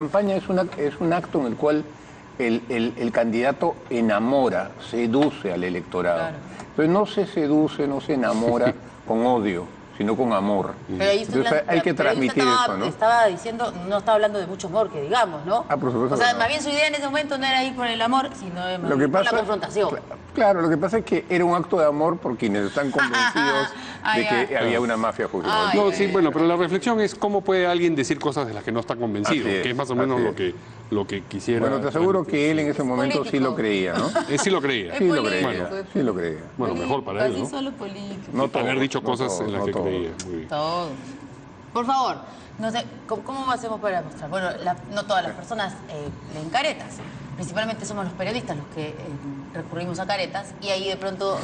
campaña es un acto en el cual el candidato enamora, seduce al electorado. Claro. Entonces no se seduce, no se enamora con odio, sino con amor. Pero ahí Entonces hay que transmitir eso, ¿no? Estaba diciendo, no estaba hablando de mucho amor, que digamos, ¿no? Ah, por supuesto O sea, que no. más bien su idea en ese momento no era ir por el amor, sino Lo que por pasa, la confrontación. Claro, lo que pasa es que era un acto de amor por quienes están convencidos de que había una mafia fujimorista. No, sí, bueno, pero la reflexión es cómo puede alguien decir cosas de las que no está convencido, Así es, que es más o menos así es. lo que quisiera. Bueno, te aseguro que él en ese momento sí lo político. creía, ¿no? Sí lo creía. Sí lo político, creía, es sí lo creía. Bueno, mejor para él, Así ¿no? solo político. No todo, Haber dicho no cosas todo, en las no que todo. creía. Muy bien. Todo. Por favor, no sé, ¿cómo hacemos para mostrar? Bueno, no todas las personas leen caretas. Principalmente somos los periodistas los que recurrimos a caretas. Y ahí de pronto,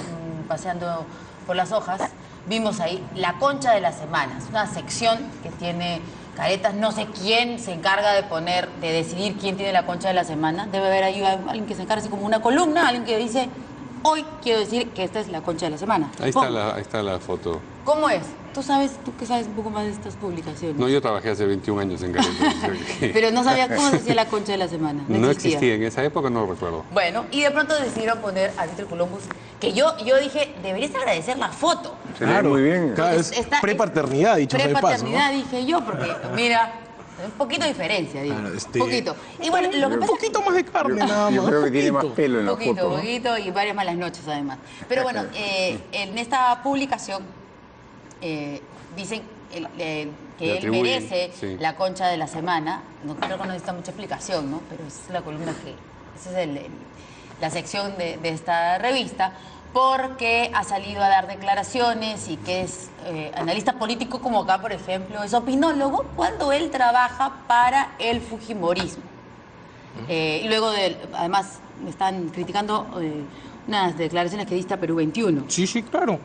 paseando por las hojas, vimos ahí la concha de la semana. Es una sección que tiene caretas. No sé quién se encarga de decidir quién tiene la concha de la semana. Debe haber ahí alguien que se encargue así como una columna, alguien que dice, hoy quiero decir que esta es la concha de la semana. Ahí está la foto. ¿Cómo es? Tú que sabes un poco más de estas publicaciones. No, yo trabajé hace 21 años en Caretas. Pero no sabía cómo se hacía la concha de la semana. No existía, en esa época no lo recuerdo. Bueno, y de pronto decidieron poner a Víctor Columbus, que yo dije, deberías agradecer la foto. Se lee muy bien. Claro, es prepaternidad, dicho sea de paso, ¿no? Prepaternidad, dije yo, porque mira, un poquito de diferencia, digo. Claro, Poquito. Y bueno, lo que Un pasa poquito más de carne, nada más. Yo creo que tiene más poquito. pelo en la poquito, foto, ¿no? poquito, y varias malas noches además. Pero bueno, en esta publicación dicen que Le él atribuyen, merece sí. la concha de la semana. No creo que no necesita mucha explicación, ¿no? Pero esa es la columna esa es la sección de esta revista, porque ha salido a dar declaraciones y que es analista político, como acá, por ejemplo, es opinólogo cuando él trabaja para el fujimorismo. Y luego, además, me están criticando unas declaraciones que diste a Perú 21. Sí, claro.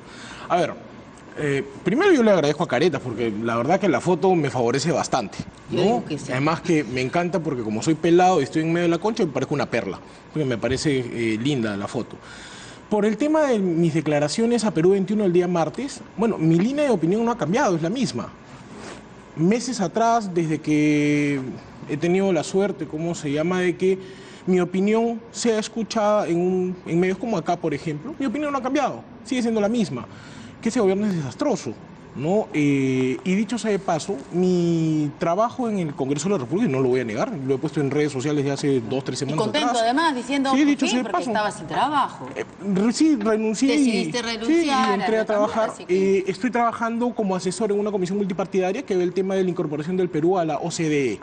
A ver, primero yo le agradezco a Caretas porque la verdad que la foto me favorece bastante, Yo ¿no? digo que sí. Además que me encanta porque como soy pelado y estoy en medio de la concha, me parezco una perla. Porque me parece linda la foto. Por el tema de mis declaraciones a Perú 21 el día martes, bueno, mi línea de opinión no ha cambiado, es la misma. Meses atrás, desde que he tenido la suerte, ¿cómo se llama?, de que mi opinión sea escuchada en medios como acá, por ejemplo, mi opinión no ha cambiado, sigue siendo la misma, que ese gobierno es desastroso, ¿no? Y dicho sea de paso, mi trabajo en el Congreso de la República, y no lo voy a negar, lo he puesto en redes sociales de hace 2 o 3 Y semanas contento atrás. además, diciendo, Sí, por dicho fin, sea de porque paso. estaba sin trabajo. Sí, renuncié Decidiste renunciar, y entré a a trabajar. así que- Estoy trabajando como asesor en una comisión multipartidaria que ve el tema de la incorporación del Perú a la OCDE,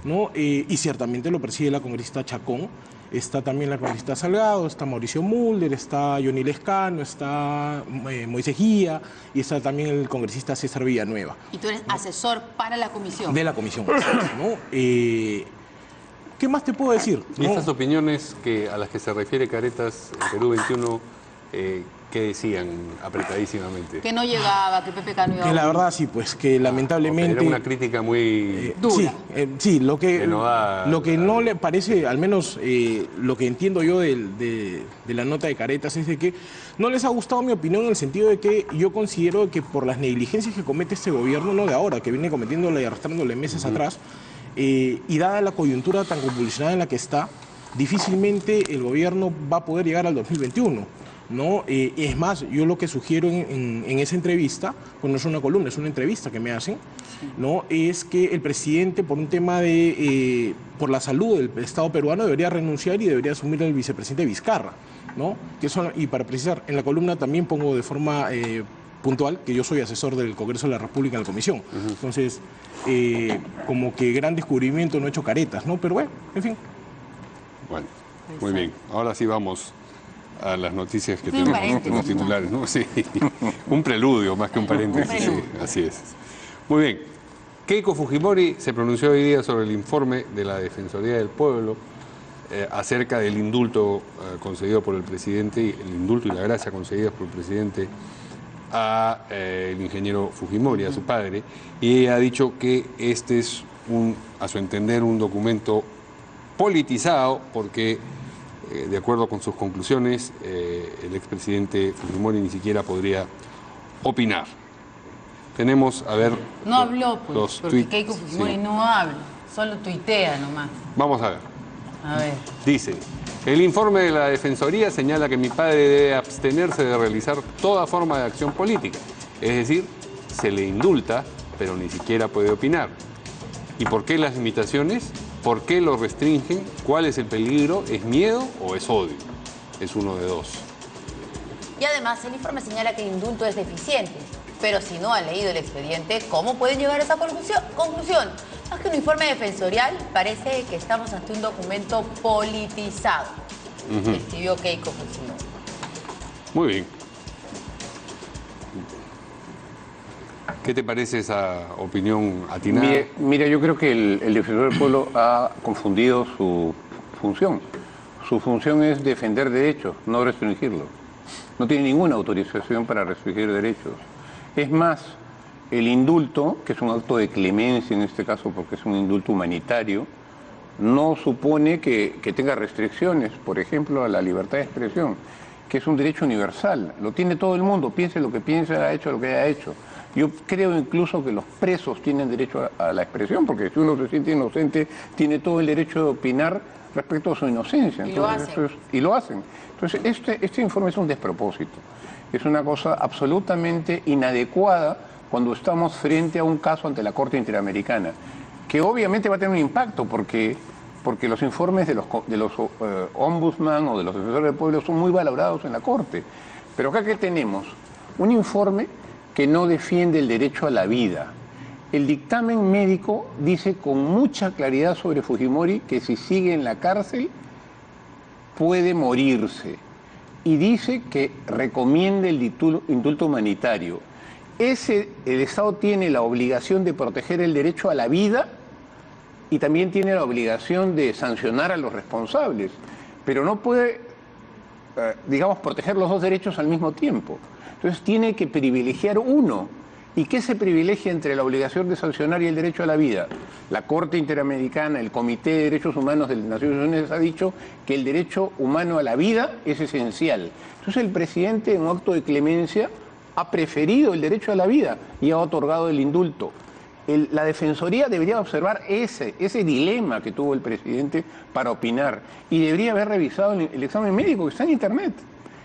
¿no? Y ciertamente lo preside la congresista Chacón. Está también la congresista Salgado, está Mauricio Mulder, está Johnny Lescano, está Moisés Guía y está también el congresista César Villanueva. Y tú eres asesor para la comisión. De la comisión, ¿no? ¿Qué más te puedo decir? Y ¿No? estas opiniones a las que se refiere Caretas en Perú 21, ¿qué decían apretadísimamente? Que no llegaba, que PPK no iba. Que la verdad sí, pues que lamentablemente... Era una crítica muy... Dura. Sí, lo que no no le parece, al menos lo que entiendo yo de la nota de Caretas es de que no les ha gustado mi opinión en el sentido de que yo considero que por las negligencias que comete este gobierno, no de ahora, que viene cometiéndola y arrastrándole meses atrás, y dada la coyuntura tan convulsionada en la que está, difícilmente el gobierno va a poder llegar al 2021. ¿No? Es más, yo lo que sugiero en esa entrevista, pues no es una columna, es una entrevista que me hacen, ¿no? Es que el presidente, por un tema por la salud del Estado peruano, debería renunciar y debería asumir el vicepresidente Vizcarra, ¿no? Y para precisar, en la columna también pongo de forma puntual que yo soy asesor del Congreso de la República en la Comisión. Entonces, como que gran descubrimiento no he hecho Caretas, ¿no? Pero bueno, en fin. Bueno, muy bien. Ahora sí vamos a las noticias que Sí, un tenemos, paréntesis, los titulares, ¿no? Sí, un preludio más que un paréntesis, sí, así es. Muy bien. Keiko Fujimori se pronunció hoy día sobre el informe de la Defensoría del Pueblo acerca del indulto concedido por el presidente, el indulto y la gracia concedidas por el presidente a el ingeniero Fujimori, a su padre, y ella ha dicho que este es, a su entender, un documento politizado porque de acuerdo con sus conclusiones, el expresidente Fujimori ni siquiera podría opinar. Tenemos, a ver... No habló, pues, los porque tweets, Keiko Fujimori sí. no habla. Solo tuitea nomás. Vamos a ver. A ver. Dice, el informe de la Defensoría señala que mi padre debe abstenerse de realizar toda forma de acción política. Es decir, se le indulta, pero ni siquiera puede opinar. ¿Y por qué las limitaciones? ¿Por qué lo restringen? ¿Cuál es el peligro? ¿Es miedo o es odio? Es uno de dos. Y además, el informe señala que el indulto es deficiente. Pero si no ha leído el expediente, ¿cómo pueden llegar a esa conclusión? Más que un informe defensorial, parece que estamos ante un documento politizado. Escribió Keiko Fujimori. Muy bien. ¿Qué te parece esa opinión atinada? Mira, yo creo que el defensor del pueblo ha confundido su función. Su función es defender derechos, no restringirlos. No tiene ninguna autorización para restringir derechos. Es más, el indulto, que es un acto de clemencia en este caso porque es un indulto humanitario, no supone que tenga restricciones, por ejemplo, a la libertad de expresión, que es un derecho universal. Lo tiene todo el mundo, piense lo que piense, ha hecho lo que haya hecho. Yo creo incluso que los presos tienen derecho a la expresión, porque si uno se siente inocente, tiene todo el derecho de opinar respecto a su inocencia. Entonces, y lo hacen. Entonces, este informe es un despropósito. Es una cosa absolutamente inadecuada cuando estamos frente a un caso ante la Corte Interamericana, que obviamente va a tener un impacto, porque los informes de los ombudsman o de los defensores del pueblo son muy valorados en la Corte. Pero acá, ¿qué tenemos? Un informe que no defiende el derecho a la vida. El dictamen médico dice con mucha claridad sobre Fujimori que si sigue en la cárcel puede morirse. Y dice que recomienda el indulto humanitario. El Estado tiene la obligación de proteger el derecho a la vida y también tiene la obligación de sancionar a los responsables, pero no puede, digamos, proteger los dos derechos al mismo tiempo. Entonces tiene que privilegiar uno. ¿Y qué se privilegia entre la obligación de sancionar y el derecho a la vida? La Corte Interamericana, el Comité de Derechos Humanos de las Naciones Unidas ha dicho que el derecho humano a la vida es esencial. Entonces el presidente, en un acto de clemencia, ha preferido el derecho a la vida y ha otorgado el indulto. La Defensoría debería observar ese dilema que tuvo el presidente para opinar y debería haber revisado el examen médico que está en Internet.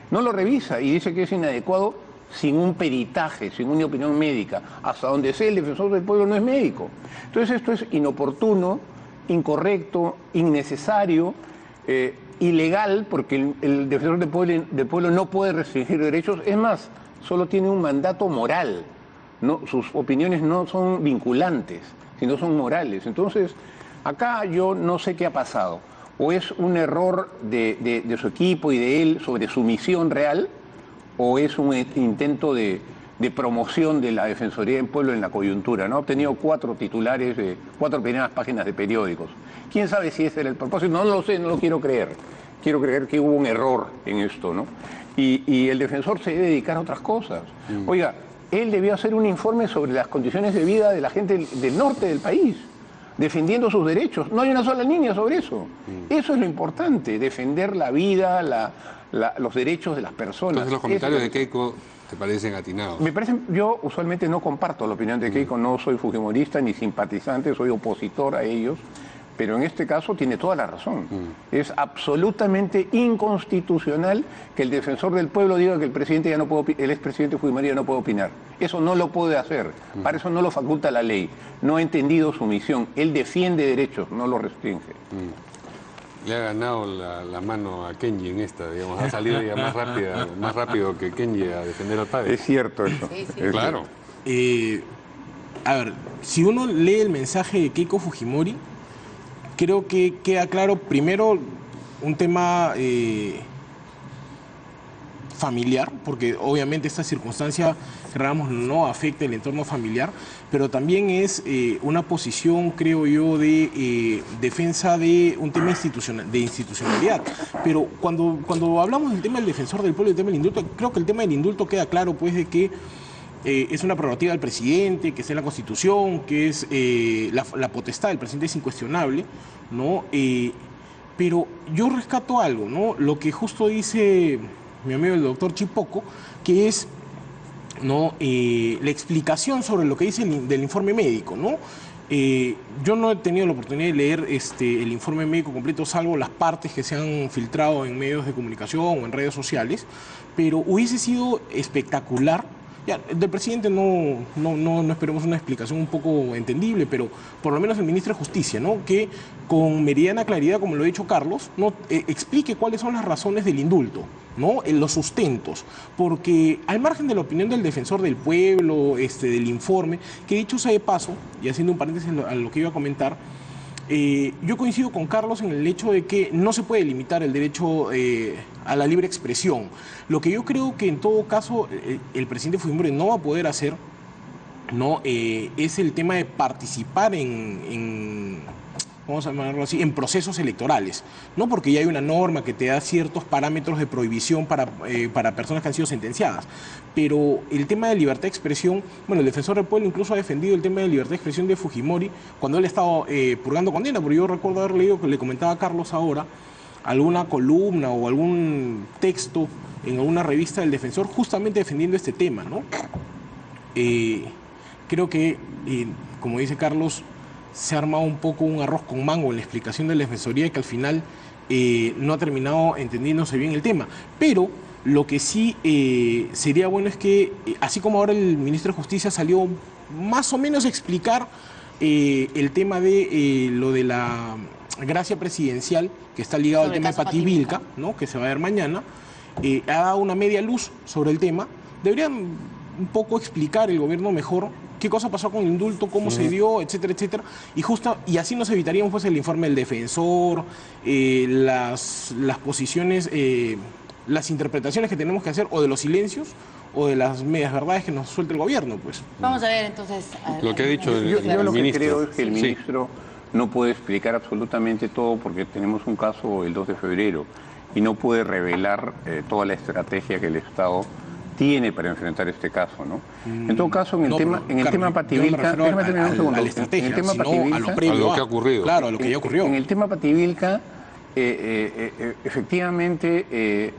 No lo revisa y dice que es inadecuado sin un peritaje, sin una opinión médica. Hasta donde sé, el defensor del pueblo no es médico. Entonces esto es inoportuno, incorrecto, innecesario, ilegal, porque el defensor del pueblo no puede restringir derechos. Es más, solo tiene un mandato moral. No, sus opiniones no son vinculantes, sino son morales. Entonces, acá yo no sé qué ha pasado. O es un error de su equipo y de él sobre su misión real, o es un intento de promoción de la Defensoría del Pueblo en la coyuntura, ¿no? Ha obtenido 4 titulares de 4 primeras páginas de periódicos. ¿Quién sabe si ese era el propósito? No lo sé, no lo quiero creer. Quiero creer que hubo un error en esto, ¿no? Y el defensor se debe dedicar a otras cosas. Oiga, él debió hacer un informe sobre las condiciones de vida de la gente del norte del país, defendiendo sus derechos. No hay una sola línea sobre eso. Eso es lo importante, defender la vida, los derechos de las personas. Entonces los comentarios de Keiko te parecen atinados. Me parecen, yo usualmente no comparto la opinión de Keiko, no soy fujimorista ni simpatizante, soy opositor a ellos, pero en este caso tiene toda la razón. Es absolutamente inconstitucional que el defensor del pueblo diga que el expresidente Fujimori ya no puede opinar. Eso no lo puede hacer, para eso no lo faculta la ley. No ha entendido su misión, él defiende derechos, no los restringe. Le ha ganado la mano a Kenji en esta, digamos, ha salido ya más rápido que Kenji a defender al padre. Es cierto eso. Sí. Claro. A ver, si uno lee el mensaje de Keiko Fujimori, creo que queda claro, primero, un tema familiar, porque obviamente esta circunstancia, Ramos, no afecta el entorno familiar, pero también es una posición, creo yo, de defensa de un tema de institucionalidad. Pero cuando hablamos del tema del defensor del pueblo y del tema del indulto, creo que el tema del indulto queda claro, pues, de que es una prerrogativa del presidente, que está en la Constitución, que es la potestad del presidente es incuestionable, ¿no? Pero yo rescato algo, ¿no? Lo que justo dice mi amigo el doctor Chipoco, que es, ¿no?, la explicación sobre lo que dice del informe médico, ¿no? Yo no he tenido la oportunidad de leer el informe médico completo, salvo las partes que se han filtrado en medios de comunicación o en redes sociales, pero hubiese sido espectacular. Ya, del presidente no esperemos una explicación un poco entendible, pero por lo menos el ministro de Justicia, ¿no? Que con meridiana claridad, como lo ha dicho Carlos, ¿no? Explique cuáles son las razones del indulto, ¿no? Los sustentos, porque al margen de la opinión del defensor del pueblo, del informe, que dicho sea de paso, y haciendo un paréntesis a lo que iba a comentar, yo coincido con Carlos en el hecho de que no se puede limitar el derecho a la libre expresión. Lo que yo creo que en todo caso el presidente Fujimori no va a poder hacer, ¿no? Es el tema de participar vamos a llamarlo así, en procesos electorales, ¿no? Porque ya hay una norma que te da ciertos parámetros de prohibición para personas que han sido sentenciadas. Pero el tema de libertad de expresión, bueno, el defensor del pueblo incluso ha defendido el tema de libertad de expresión de Fujimori cuando él estaba purgando condena, porque yo recuerdo haber leído, que le comentaba a Carlos ahora, alguna columna o algún texto en alguna revista del defensor justamente defendiendo este tema, ¿no? Creo que, como dice Carlos, se ha armado un poco un arroz con mango en la explicación de la defensoría y que al final no ha terminado entendiéndose bien el tema. Pero lo que sí sería bueno es que, así como ahora el ministro de Justicia salió más o menos a explicar el tema de lo de la gracia presidencial, que está ligado al tema de Pati Vilca, ¿no? Que se va a ver mañana, ha dado una media luz sobre el tema. Deberían un poco explicar el gobierno mejor qué cosa pasó con el indulto, cómo se dio, etcétera, etcétera. Y así nos evitaríamos pues el informe del defensor, las posiciones, las interpretaciones que tenemos que hacer, o de los silencios, o de las medias verdades que nos suelta el gobierno, pues. Vamos a ver entonces... Lo que ha dicho el Yo lo que ministro. creo es que el ministro no puede explicar absolutamente todo porque tenemos un caso el 2 de febrero y no puede revelar toda la estrategia que el Estado tiene para enfrentar este caso, ¿no? En todo caso, en el tema Pati Vilca, déjame terminar un segundo. A la estrategia, en el tema sino Pati Vilca, a lo previo, a lo que ha ocurrido. Claro, a lo que ya ocurrió. En el tema Pati Vilca, efectivamente,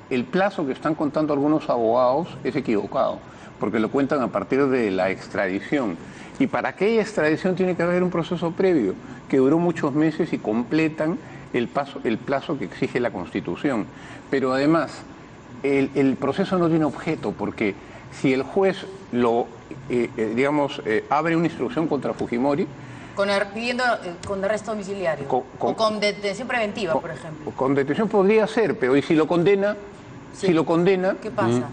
el plazo que están contando algunos abogados es equivocado, porque lo cuentan a partir de la extradición. Y para aquella extradición tiene que haber un proceso previo, que duró muchos meses y completan el plazo que exige la Constitución. Pero además, el proceso no tiene objeto, porque si el juez abre una instrucción contra Fujimori, pidiendo con arresto domiciliario o con detención preventiva, por ejemplo. Con detención podría ser, pero ¿y si lo condena? Sí. Si lo condena, ¿Qué pasa?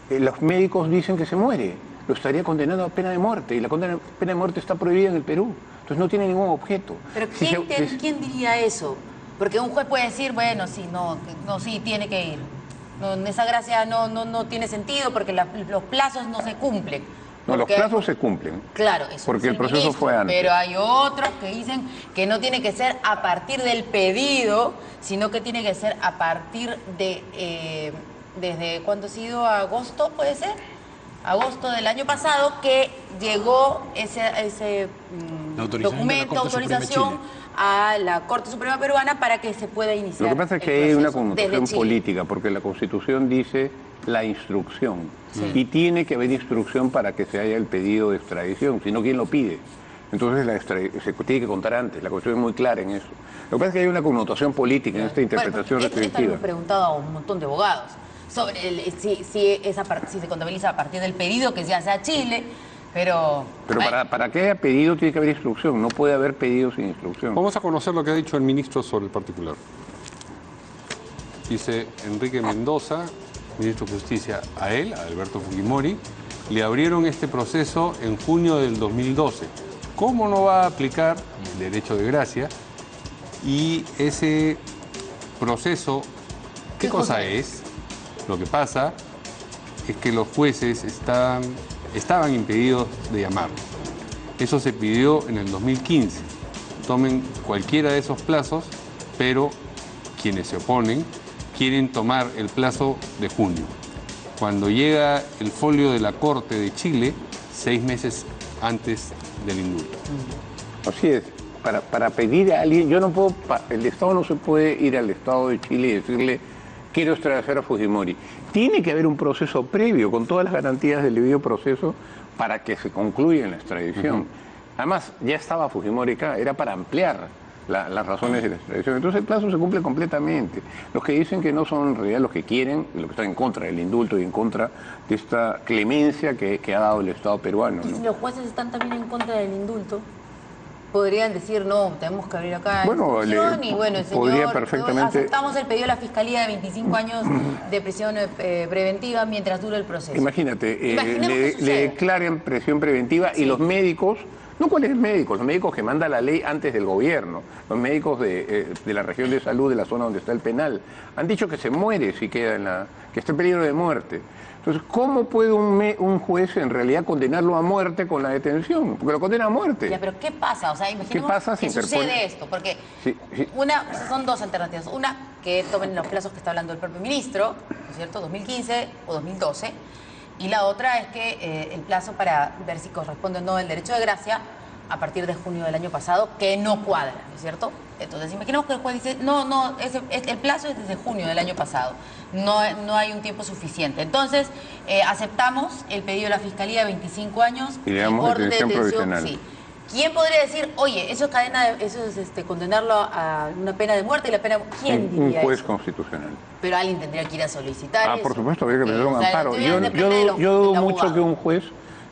Los médicos dicen que se muere. Lo estaría condenando a pena de muerte, y la pena de muerte está prohibida en el Perú. Entonces no tiene ningún objeto. Pero ¿quién diría eso? Porque un juez puede decir, bueno, sí, sí, tiene que ir. No, esa gracia no tiene sentido porque los plazos no se cumplen. No, los plazos se cumplen. Claro, eso porque es el proceso fue antes. Pero hay otros que dicen que no tiene que ser a partir del pedido, sino que tiene que ser a partir de, ¿desde cuándo ha sido? ¿Agosto, puede ser? Agosto del año pasado, que llegó ese documento, autorización a la Corte Suprema Peruana para que se pueda iniciar. Lo que pasa es que hay una connotación política, porque la Constitución dice la instrucción, y tiene que haber instrucción para que se haya el pedido de extradición, si no, ¿quién lo pide? Entonces se tiene que contar antes, la Constitución es muy clara en eso. Lo que pasa es que hay una connotación política en esta interpretación restrictiva. Esto hemos preguntado a un montón de abogados sobre si se contabiliza a partir del pedido que se hace a Chile, pero para que haya pedido tiene que haber instrucción, no puede haber pedido sin instrucción. Vamos a conocer lo que ha dicho el ministro sobre el particular. Dice Enrique Mendoza, ministro de Justicia, a Alberto Fujimori, le abrieron este proceso en junio del 2012. ¿Cómo no va a aplicar el derecho de gracia? Y ese proceso, ¿qué cosa es? Lo que pasa es que los jueces estaban impedidos de llamar. Eso se pidió en el 2015. Tomen cualquiera de esos plazos, pero quienes se oponen quieren tomar el plazo de junio. Cuando llega el folio de la Corte de Chile, 6 meses antes del indulto. Así es. Para pedir a alguien, el Estado no se puede ir al Estado de Chile y decirle, quiero extraditar a Fujimori. Tiene que haber un proceso previo, con todas las garantías del debido proceso, para que se concluya en la extradición. Además, ya estaba Fujimori acá, era para ampliar las razones de la extradición. Entonces el plazo se cumple completamente. Los que dicen que no son en realidad los que quieren, los que están en contra del indulto y en contra de esta clemencia que ha dado el Estado peruano, Y ¿no? si los jueces están también en contra del indulto, podrían decir, no, tenemos que abrir acá Bueno, instrucción y bueno, el podría señor, perfectamente- aceptamos el pedido de la Fiscalía de 25 años de prisión preventiva mientras dure el proceso. Imagínate, Imaginemos que le sucede. declaren presión preventiva y los médicos, no cuáles médicos, los médicos que manda la ley antes del gobierno, los médicos de la región de salud de la zona donde está el penal, han dicho que se muere si queda que está en peligro de muerte. Entonces, ¿cómo puede un juez en realidad condenarlo a muerte con la detención? Porque lo condena a muerte. Ya, pero ¿qué pasa? O sea, imaginemos pasa si que sucede interpone? esto, porque Sí. son dos alternativas. Una, que tomen los plazos que está hablando el propio ministro, ¿no es cierto?, 2015 o 2012. Y la otra es que el plazo para ver si corresponde o no el derecho de gracia a partir de junio del año pasado, que no cuadra, ¿no es cierto? Entonces, imaginemos que el juez dice, el plazo es desde junio del año pasado, no hay un tiempo suficiente. Entonces, aceptamos el pedido de la Fiscalía de 25 años Y le damos orden de detención provisional. sí. ¿Quién podría decir, oye, eso es condenarlo a una pena de muerte y la pena... ¿Quién Un diría juez eso? constitucional. Pero alguien tendría que ir a solicitar eso. Por supuesto, habría que Ok, pedir un o sea, amparo. esto ya depende de Yo dudo del mucho abogado. que un juez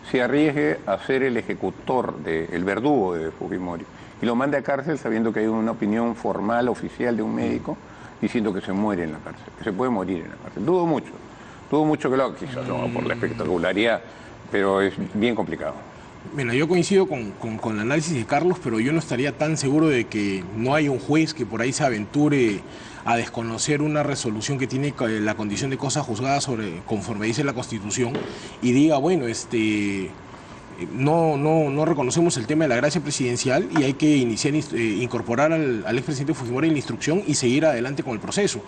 se arriesgue a ser el ejecutor, el verdugo de Fujimori, y lo mande a cárcel sabiendo que hay una opinión formal, oficial de un médico, diciendo que se muere en la cárcel, que se puede morir en la cárcel. Dudo mucho que lo haga, quizás no por la espectacularidad, pero es bien complicado. Mira, yo coincido con el análisis de Carlos, pero yo no estaría tan seguro de que no hay un juez que por ahí se aventure a desconocer una resolución que tiene la condición de cosa juzgada conforme dice la Constitución y diga, bueno, no reconocemos el tema de la gracia presidencial y hay que incorporar al expresidente Fujimori en la instrucción y seguir adelante con el proceso.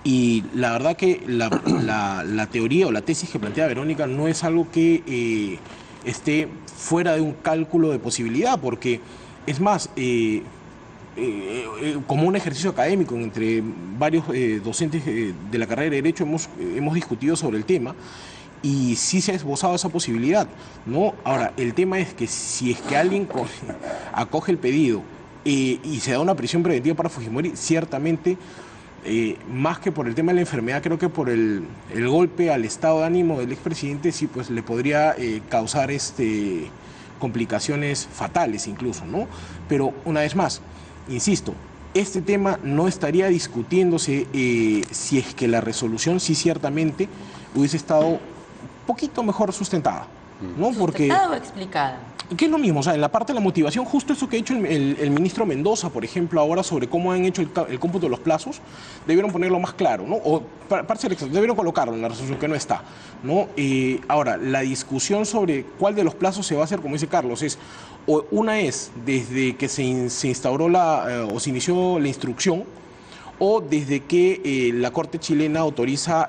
Y la verdad que la teoría o la tesis que plantea Verónica no es algo que esté fuera de un cálculo de posibilidad, porque es más, como un ejercicio académico entre varios docentes de la carrera de Derecho hemos discutido sobre el tema y sí se ha esbozado esa posibilidad, ¿no? Ahora, el tema es que si es que alguien acoge el pedido y se da una prisión preventiva para Fujimori, ciertamente, más que por el tema de la enfermedad, creo que por el golpe al estado de ánimo del expresidente, sí, pues le podría causar complicaciones fatales incluso, ¿no? Pero una vez más, insisto, este tema no estaría discutiéndose si es que la resolución sí ciertamente hubiese estado un poquito mejor sustentada, ¿no? Porque ¿Sustentada o explicada? ¿qué es lo mismo? O sea, en la parte de la motivación, justo eso que ha hecho el ministro Mendoza, por ejemplo, ahora sobre cómo han hecho el cómputo de los plazos, debieron ponerlo más claro, ¿no? O, para ser exacto, debieron colocarlo en la resolución, que no está, ¿no? Ahora, la discusión sobre cuál de los plazos se va a hacer, como dice Carlos, una es desde que se instauró o se inició la instrucción, o desde que la Corte chilena autoriza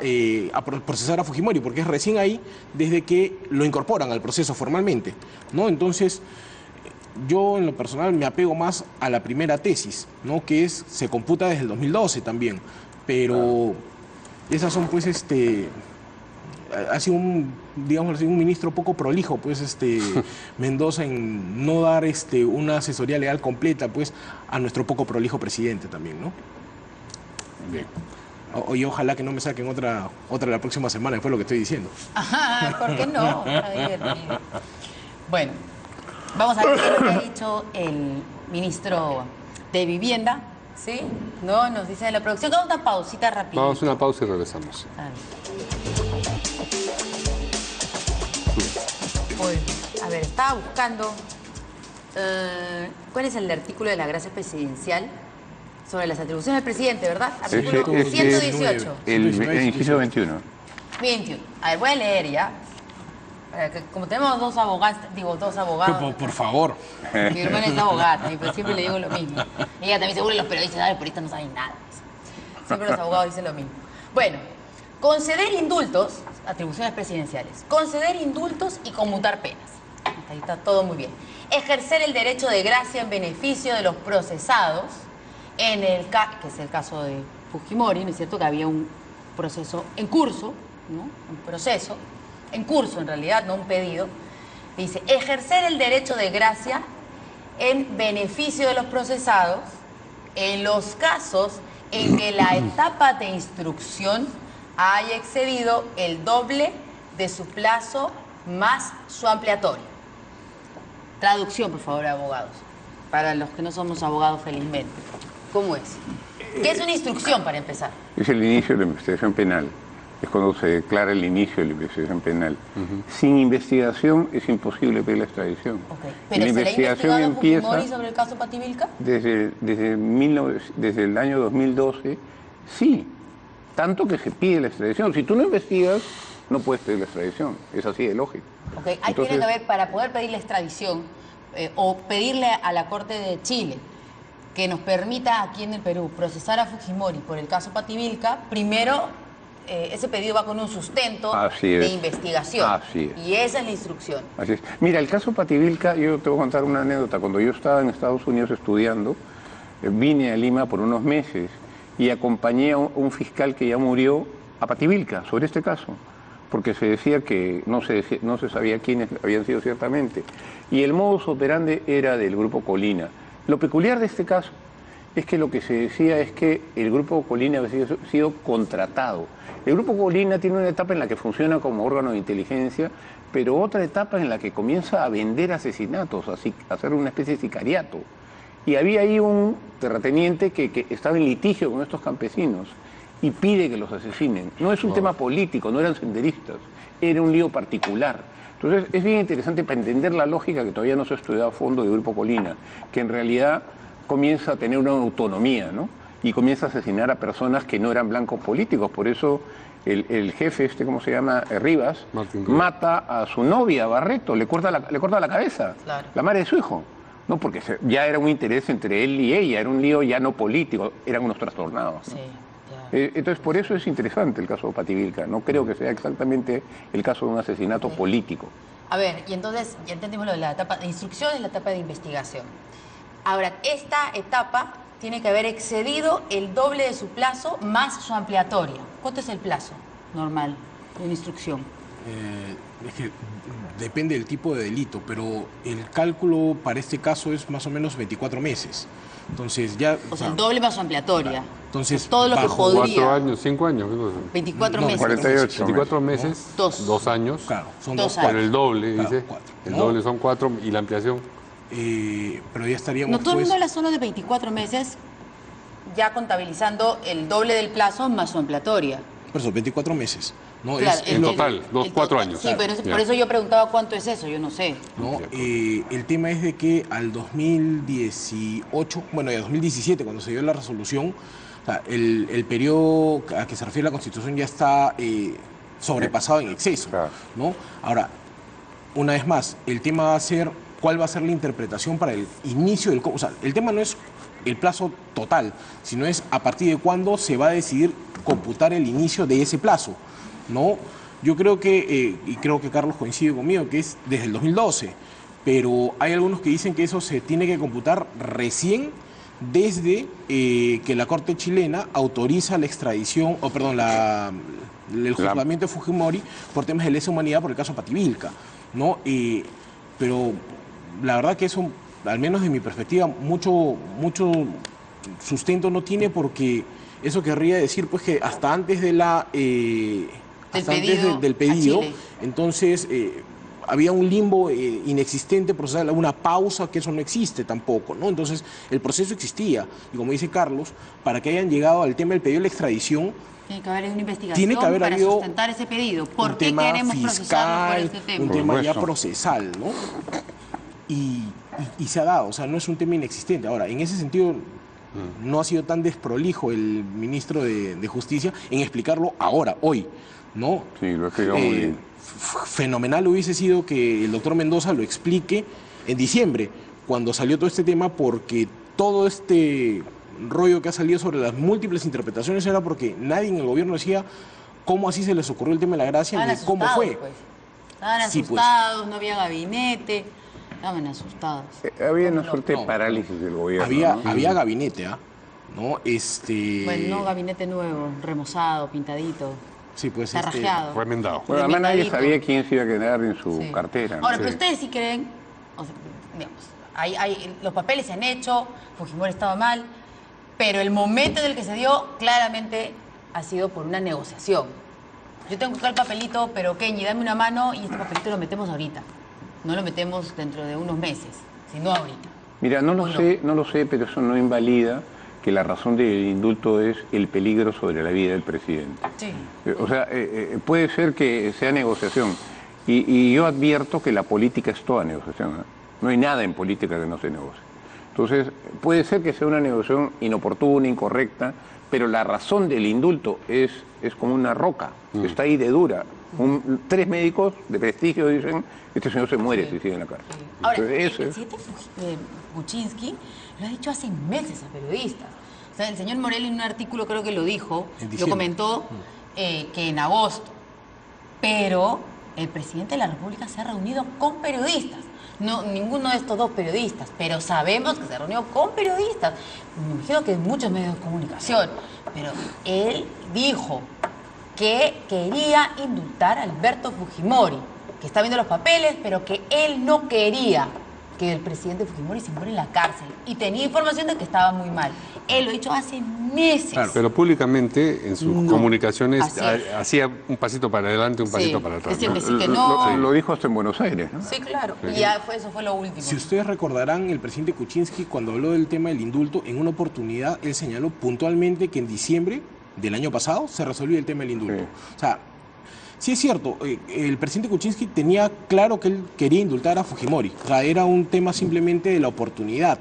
a procesar a Fujimori, porque es recién ahí desde que lo incorporan al proceso formalmente, ¿no? Entonces, yo en lo personal me apego más a la primera tesis, ¿no? Que se computa desde el 2012 también, pero esas son pues ha sido digamos así, un ministro poco prolijo, pues Mendoza, en no dar una asesoría legal completa pues a nuestro poco prolijo presidente también, ¿no? Bien. Y ojalá que no me saquen otra la próxima semana, después de lo que estoy diciendo. Ajá, ¿por qué no? Está divertido. Bueno, vamos a ver qué es lo que ha dicho el ministro de Vivienda, ¿sí? No, nos dice la producción. Vamos a una pausita rápida. Vamos a una pausa y regresamos. A ver, estaba buscando cuál es el artículo de la gracia presidencial sobre las atribuciones del presidente, ¿verdad? Artículo 118. El inciso 21. 21. A ver, voy a leer ya. Como tenemos dos abogados, Por favor. Mi hermana es abogada, pero siempre le digo lo mismo. Ella también seguro los periodistas no saben nada. Siempre los abogados dicen lo mismo. Bueno, conceder indultos, atribuciones presidenciales, conceder indultos y conmutar penas. Ahí está todo muy bien. Ejercer el derecho de gracia en beneficio de los procesados, que es el caso de Fujimori, ¿no es cierto? Que había un proceso en curso, ¿no? Un proceso en curso en realidad, no un pedido. Dice, ejercer el derecho de gracia en beneficio de los procesados en los casos en que la etapa de instrucción haya excedido el doble de su plazo más su ampliatorio. Traducción, por favor, abogados, para los que no somos abogados felizmente. ¿Cómo es? ¿Qué es una instrucción, para empezar? Es el inicio de la investigación penal. Es cuando se declara el inicio de la investigación penal. Sin investigación es imposible pedir la extradición. Okay. Y ¿Pero la será investigación investigado empieza Fujimori sobre el caso Pativilca? desde el año 2012, sí. Tanto que se pide la extradición. Si tú no investigas, no puedes pedir la extradición. Es así de lógico. Okay. Entonces, tiene que haber, para poder pedir la extradición o pedirle a la Corte de Chile que nos permita aquí en el Perú procesar a Fujimori por el caso Pativilca, primero ese pedido va con un sustento de investigación. Así es. Y esa es la instrucción. Así es. Mira, el caso Pativilca, yo te voy a contar una anécdota. Cuando yo estaba en Estados Unidos estudiando, vine a Lima por unos meses y acompañé a un fiscal que ya murió a Pativilca sobre este caso, porque se decía que no se sabía quiénes habían sido ciertamente. Y el modus operandi era del Grupo Colina. Lo peculiar de este caso es que lo que se decía es que el Grupo Colina había sido contratado. El Grupo Colina tiene una etapa en la que funciona como órgano de inteligencia, pero otra etapa en la que comienza a vender asesinatos, a hacer una especie de sicariato. Y había ahí un terrateniente que estaba en litigio con estos campesinos y pide que los asesinen. No es un tema político, no eran senderistas, era un lío particular. Entonces es bien interesante para entender la lógica que todavía no se ha estudiado a fondo del Grupo Colina, que en realidad comienza a tener una autonomía, ¿no? Y comienza a asesinar a personas que no eran blancos políticos. Por eso el jefe, ¿cómo se llama? Rivas, mata a su novia, Barreto, le corta la cabeza, claro, la madre de su hijo. No, porque ya era un interés entre él y ella, era un lío ya no político, eran unos trastornados, ¿no? Sí. Entonces, por eso es interesante el caso de Pativilca. No creo que sea exactamente el caso de un asesinato político. A ver, y entonces ya entendimos lo de la etapa de instrucción y la etapa de investigación. Ahora, esta etapa tiene que haber excedido el doble de su plazo más su ampliatoria. ¿Cuánto es el plazo normal de una instrucción? Es que depende del tipo de delito, pero el cálculo para este caso es más o menos 24 meses. Entonces ya... O sea, el doble más su ampliatoria. Entonces, todo lo que podría. 4 años, 5 años. ¿Qué cosa? 24 No, meses. 48. 24 meses, ¿No? 2 años. Claro, son 2 dos, Pero el doble, Claro, dice. 4. El ¿No? doble son 4 y la ampliación. Pero ya estaríamos No, todo el pues... mundo habla solo de 24 meses, ya contabilizando el doble del plazo más su ampliatoria. Por eso, 24 meses. ¿no? Claro, En total, 4 años. Sí, Claro. pero Ya. por eso yo preguntaba cuánto es eso, yo no sé. ¿no? El tema es de que al 2018, bueno, y a 2017, cuando se dio la resolución, o sea, el periodo a que se refiere la Constitución ya está sobrepasado en exceso, Claro. ¿no? Ahora, una vez más, el tema va a ser cuál va a ser la interpretación para el inicio del... O sea, el tema no es el plazo total, sino es a partir de cuándo se va a decidir computar el inicio de ese plazo, ¿no? Yo creo que, y creo que Carlos coincide conmigo, que es desde el 2012, pero hay algunos que dicen que eso se tiene que computar recién desde que la Corte chilena autoriza la extradición, o perdón, el juzgamiento de Fujimori por temas de lesa humanidad por el caso Pativilca, ¿no? Pero la verdad que eso, al menos de mi perspectiva, mucho sustento no tiene, porque eso querría decir pues que hasta antes de del pedido, entonces había un limbo inexistente procesal, una pausa, que eso no existe tampoco, ¿no? Entonces el proceso existía, y como dice Carlos, para que hayan llegado al tema del pedido de la extradición, Tiene que haber una investigación tiene que haber para habido sustentar ese pedido. ¿Por un qué tema queremos procesarlo por fiscal, este tema? un Por tema ya supuesto. procesal, ¿no? Y se ha dado, o sea, no es un tema inexistente. Ahora, en ese sentido, no ha sido tan desprolijo el ministro de Justicia en explicarlo ahora, hoy, ¿no? Sí, lo he explicado muy bien. Fenomenal hubiese sido que el doctor Mendoza lo explique en diciembre, cuando salió todo este tema, porque todo este rollo que ha salido sobre las múltiples interpretaciones era porque nadie en el gobierno decía cómo así se les ocurrió el tema de la gracia, Estaban ni cómo asustados, fue. pues. Estaban Sí, pues. asustados, no había gabinete, estaban asustados. Había una No, suerte no. de parálisis del gobierno. ¿no? Había gabinete, ¿ah? ¿No? Bueno, no gabinete nuevo, remozado, pintadito, Sí, pues tarrajeado. Remendado. Bueno, además nadie Remendadito. sabía quién se iba a quedar en su Sí. cartera. ¿no? Ahora, pero ustedes sí creen, o sea, digamos, los papeles se han hecho, Fujimori estaba mal, pero el momento en el que se dio claramente ha sido por una negociación. Yo tengo acá el papelito, pero Kenji, dame una mano y este papelito lo metemos ahorita. No lo metemos dentro de unos meses, sino ahorita. Mira, no lo sé, pero eso no invalida que la razón del indulto es el peligro sobre la vida del presidente. Sí. O sea, puede ser que sea negociación. Y yo advierto que la política es toda negociación, ¿eh? No hay nada en política que no se negocie. Entonces, puede ser que sea una negociación inoportuna, incorrecta, pero la razón del indulto es como una roca, está ahí de dura. 3 médicos de prestigio dicen, este señor se muere si sigue en la cárcel. Ahora, Entonces, el presidente Kuczynski lo ha dicho hace meses a periodistas. O sea, el señor Morel en un artículo creo que lo dijo, lo comentó que en agosto. Pero el presidente de la República se ha reunido con periodistas. No, ninguno de estos 2 periodistas, pero sabemos que se reunió con periodistas. Me imagino que en muchos medios de comunicación. Pero él dijo que quería indultar a Alberto Fujimori, que está viendo los papeles, pero que él no quería que el presidente Fujimori se muera en la cárcel. Y tenía información de que estaba muy mal. Él lo ha dicho hace meses. Claro, pero públicamente en sus comunicaciones hacía un pasito para adelante, un pasito para atrás. Es decir, que sí, que no. Lo dijo hasta en Buenos Aires, ¿no? Sí, claro. Y ya eso fue lo último. Si ustedes recordarán, el presidente Kuczynski, cuando habló del tema del indulto, en una oportunidad él señaló puntualmente que en diciembre del año pasado se resolvió el tema del indulto. Sí. O sea, sí es cierto, el presidente Kuczynski tenía claro que él quería indultar a Fujimori. O sea, era un tema simplemente de la oportunidad.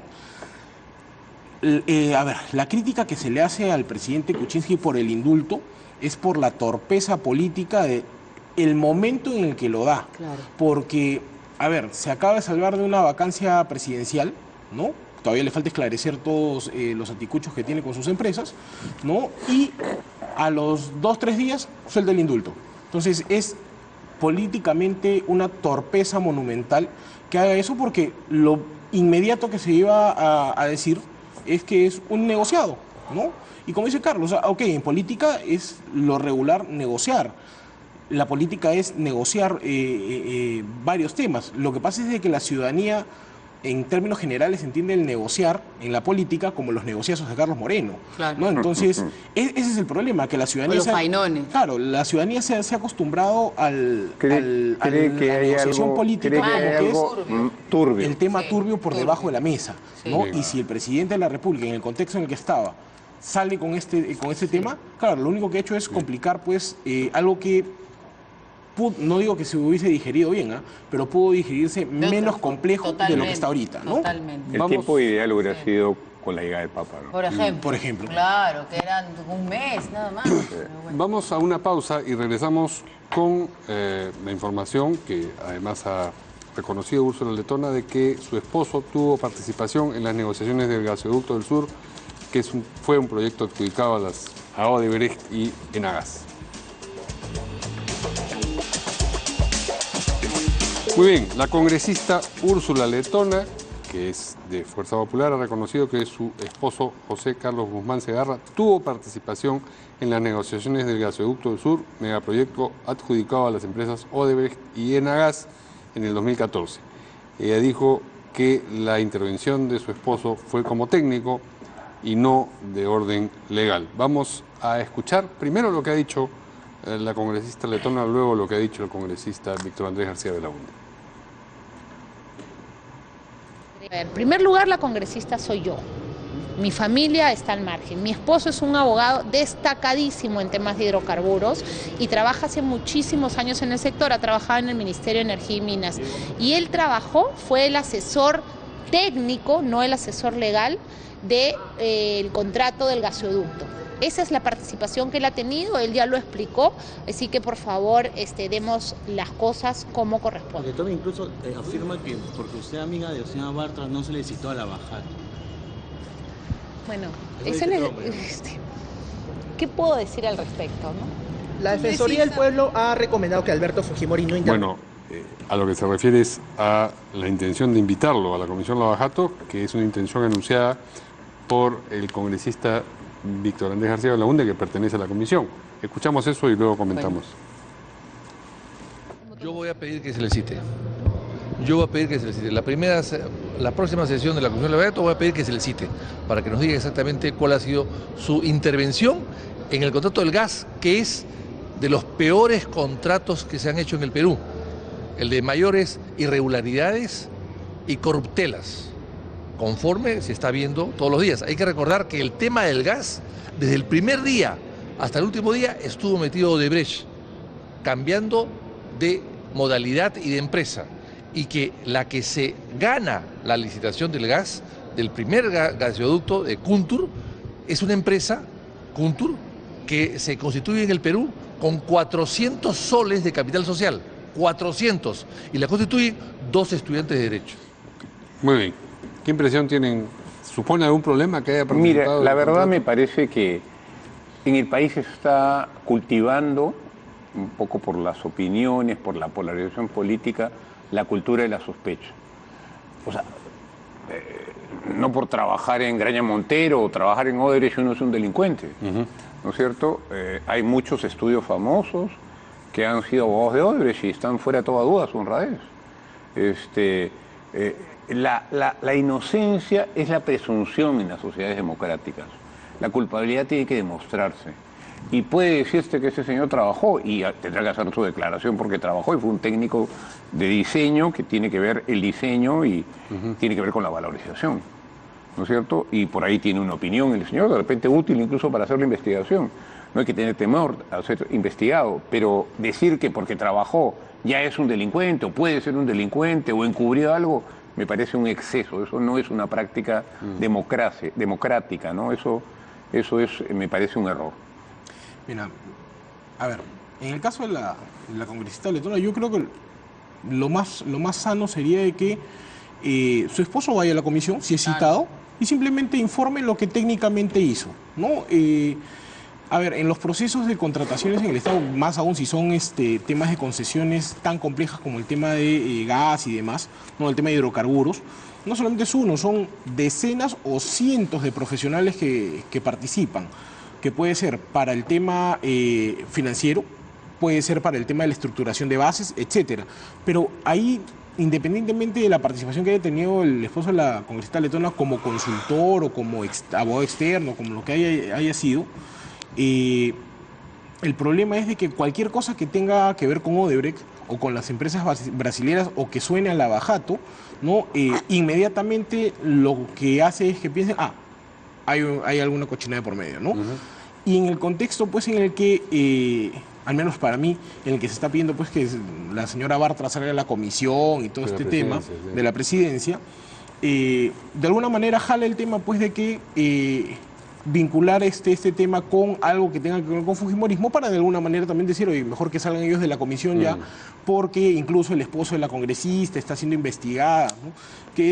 A ver, la crítica que se le hace al presidente Kuczynski por el indulto es por la torpeza política de el momento en el que lo da. Claro. Porque, a ver, se acaba de salvar de una vacancia presidencial, ¿no? Todavía le falta esclarecer todos los anticuchos que tiene con sus empresas, ¿no? Y a los 2-3 días suelta el indulto. Entonces es políticamente una torpeza monumental que haga eso, porque lo inmediato que se iba a decir es que es un negociado, ¿no? Y como dice Carlos, ok, en política es lo regular negociar. La política es negociar varios temas. Lo que pasa es de que la ciudadanía, en términos generales, entiende el negociar en la política como los negociazos de Carlos Moreno. Claro. ¿No? Entonces, ese es el problema, que la ciudadanía... O los fainones. Claro, la ciudadanía se ha acostumbrado a cree la negociación política cree que hay como algo que es turbio. el tema turbio por debajo de la mesa, ¿no? Sí. Y si el presidente de la República, en el contexto en el que estaba, sale con este tema, claro, lo único que ha hecho es complicar, pues, algo que no digo que se hubiese digerido bien, pero pudo digerirse menos complejo de lo que está ahorita, ¿no? Totalmente. El tiempo ideal hubiera sido con la llegada del Papa, ¿no? Por ejemplo. Claro, que eran un mes nada más. Pero bueno. Vamos a una pausa y regresamos con la información que además ha reconocido Úrsula Letona de que su esposo tuvo participación en las negociaciones del gasoducto del sur, que fue un proyecto adjudicado a Odebrecht y Enagas. Muy bien, la congresista Úrsula Letona, que es de Fuerza Popular, ha reconocido que su esposo José Carlos Guzmán Segarra tuvo participación en las negociaciones del gasoducto del sur, megaproyecto adjudicado a las empresas Odebrecht y Enagas en el 2014. Ella dijo que la intervención de su esposo fue como técnico y no de orden legal. Vamos a escuchar primero lo que ha dicho la congresista Letona, luego lo que ha dicho el congresista Víctor Andrés García Belaúnde. En primer lugar, la congresista soy yo. Mi familia está al margen. Mi esposo es un abogado destacadísimo en temas de hidrocarburos y trabaja hace muchísimos años en el sector. Ha trabajado en el Ministerio de Energía y Minas. Y él fue el asesor técnico, no el asesor legal, del contrato del gasoducto. Esa es la participación que él ha tenido, él ya lo explicó, así que por favor demos las cosas como corresponde. Porque incluso afirma que porque usted es amiga de la señora Bartra no se le citó a la bajada. Bueno, ¿qué puedo decir al respecto, no? La Defensoría del Pueblo ha recomendado que Alberto Fujimori no intervenga. Bueno, a lo que se refiere es a la intención de invitarlo a la Comisión Lavajato, que es una intención anunciada por el congresista Víctor Andrés García Belaúnde, que pertenece a la comisión. Escuchamos eso y luego comentamos. Yo voy a pedir que se le cite. La primera la próxima sesión de la Comisión de Lavallato voy a pedir que se le cite para que nos diga exactamente cuál ha sido su intervención en el contrato del gas, que es de los peores contratos que se han hecho en el Perú, el de mayores irregularidades y corruptelas, conforme se está viendo todos los días. Hay que recordar que el tema del gas, desde el primer día hasta el último día, estuvo metido Odebrecht, cambiando de modalidad y de empresa, y que la que se gana la licitación del gas, del primer gasoducto de Kuntur, es una empresa, Kuntur, que se constituye en el Perú con 400 soles de capital social, 400, y la constituyen 2 estudiantes de Derecho. Muy bien. ¿Qué impresión tienen? ¿Supone algún problema que haya participado? Mira, la verdad me parece que en el país se está cultivando, un poco por las opiniones, por la polarización política, la cultura de la sospecha. O sea, no por trabajar en Graña Montero o trabajar en Odebrecht uno es un delincuente, ¿no es cierto? Hay muchos estudios famosos que han sido abogados de Odebrecht y están fuera de toda duda su honradez. La inocencia es la presunción en las sociedades democráticas. La culpabilidad tiene que demostrarse. Y puede decirse que ese señor trabajó y tendrá que hacer su declaración porque trabajó y fue un técnico de diseño que tiene que ver el diseño y tiene que ver con la valorización, ¿no es cierto? Y por ahí tiene una opinión el señor, de repente útil incluso para hacer la investigación. No hay que tener temor a ser investigado, pero decir que porque trabajó ya es un delincuente o puede ser un delincuente o encubrió algo, me parece un exceso. Eso no es una práctica democrática, ¿no? Eso me parece un error. Mira, a ver, en el caso de la congresista letona, yo creo que lo más sano sería de que su esposo vaya a la comisión, si es citado, y simplemente informe lo que técnicamente hizo, ¿no? A ver, en los procesos de contrataciones en el Estado, más aún si son temas de concesiones tan complejas como el tema de gas y demás, ¿no? El tema de hidrocarburos, no solamente es uno, son decenas o cientos de profesionales que participan, que puede ser para el tema financiero, puede ser para el tema de la estructuración de bases, etcétera. Pero ahí, independientemente de la participación que haya tenido el esposo de la congresista letona como consultor o como abogado externo, como lo que haya sido, el problema es de que cualquier cosa que tenga que ver con Odebrecht o con las empresas brasileras o que suene a Lavallato, ¿no? Inmediatamente lo que hace es que piensen, hay alguna cochinada por medio, ¿no? Y en el contexto, pues, en el que, al menos para mí, en el que se está pidiendo, pues, que la señora Bartra salga a la comisión y todo este tema de la presidencia, de alguna manera jala el tema, pues, de que vincular este tema con algo que tenga que ver con Fujimorismo para de alguna manera también decir, oye, mejor que salgan ellos de la comisión ya, porque incluso el esposo de la congresista está siendo investigada, ¿no? que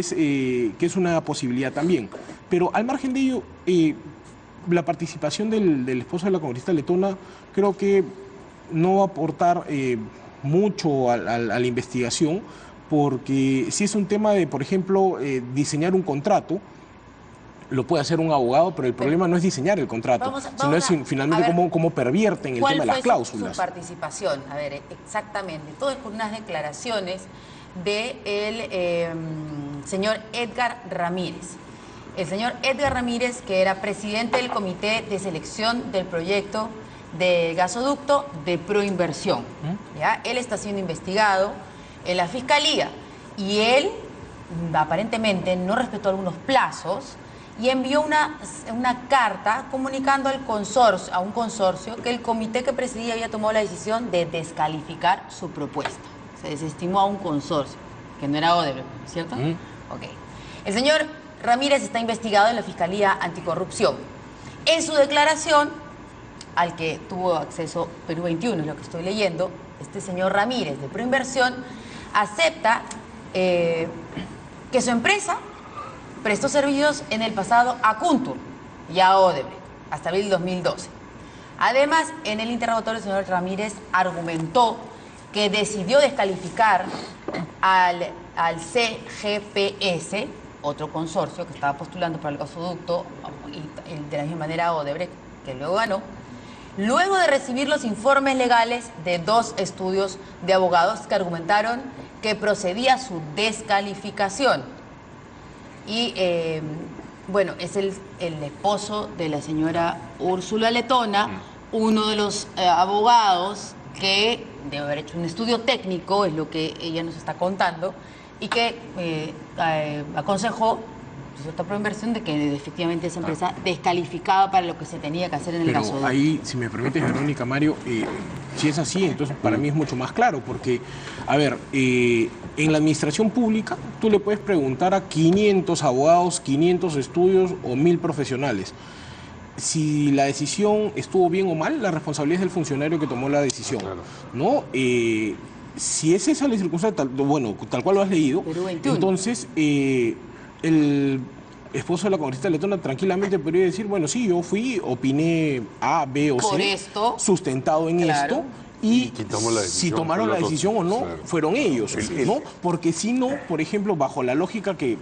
es una posibilidad también. Pero al margen de ello, la participación del esposo de la congresista letona creo que no va a aportar mucho a la investigación, porque si es un tema de, por ejemplo, diseñar un contrato, lo puede hacer un abogado, pero el problema no es diseñar el contrato, sino es finalmente cómo pervierten el tema de las cláusulas. ¿Cuál fue su participación? A ver, exactamente. Todo es con unas declaraciones del señor Edgar Ramírez. El señor Edgar Ramírez, que era presidente del comité de selección del proyecto del gasoducto de Proinversión. ¿Ya? Él está siendo investigado en la fiscalía y él aparentemente no respetó algunos plazos y envió una carta comunicando a un consorcio que el comité que presidía había tomado la decisión de descalificar su propuesta. Se desestimó a un consorcio, que no era Odebrecht, ¿cierto? Ok. El señor Ramírez está investigado en la Fiscalía Anticorrupción. En su declaración, al que tuvo acceso Perú 21, es lo que estoy leyendo, este señor Ramírez de Proinversión acepta que su empresa prestó servicios en el pasado a Kuntur y a Odebrecht, hasta abril de 2012. Además, en el interrogatorio el señor Ramírez argumentó que decidió descalificar al CGPS, otro consorcio que estaba postulando para el gasoducto, y de la misma manera Odebrecht, que luego ganó, luego de recibir los informes legales de 2 estudios de abogados que argumentaron que procedía su descalificación. Y bueno, es el esposo de la señora Úrsula Letona, uno de los abogados que debe haber hecho un estudio técnico, es lo que ella nos está contando, y que aconsejó cierta proinversión de que efectivamente esa empresa descalificaba para lo que se tenía que hacer en el gasoducto. Pero ahí, si me permites, Verónica, Mario, si es así, entonces para mí es mucho más claro, porque, a ver, en la administración pública tú le puedes preguntar a 500 abogados, 500 estudios o 1000 profesionales. Si la decisión estuvo bien o mal, la responsabilidad es del funcionario que tomó la decisión, ¿no? Si es esa la circunstancia, tal cual lo has leído, entonces el esposo de la congresista Letona tranquilamente podría decir, bueno, sí, yo fui, opiné A, B o por C, esto, sustentado en esto, y si tomaron la decisión o no, fueron ellos, ¿no? Porque si no, por ejemplo, bajo la lógica que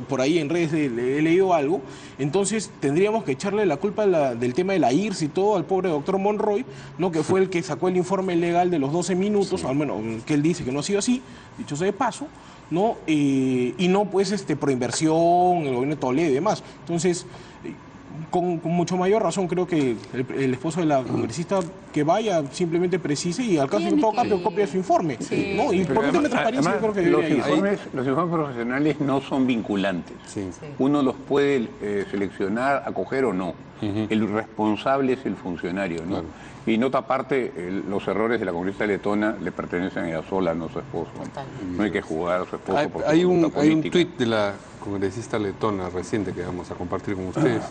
por ahí en redes he leído algo, entonces tendríamos que echarle la culpa del tema de la IRS y todo al pobre doctor Monroy, ¿no? Que fue el que sacó el informe legal de los 12 minutos, al menos que él dice que no ha sido así, dicho sea de paso, ¿no? Y no pues proinversión, el gobierno de Toledo y demás. Entonces, con mucho mayor razón creo que el esposo de la congresista que vaya simplemente precise y al caso en todo caso copia su informe, ¿no? Y por un tema de transparencia yo creo que los informes profesionales no son vinculantes. Uno los puede seleccionar, acoger o no. El responsable es el funcionario, ¿no? Y nota aparte, los errores de la congresista Letona le pertenecen a ella sola, no a su esposo. No hay que jugar a su esposo. Hay un tuit de la congresista Letona reciente que vamos a compartir con ustedes.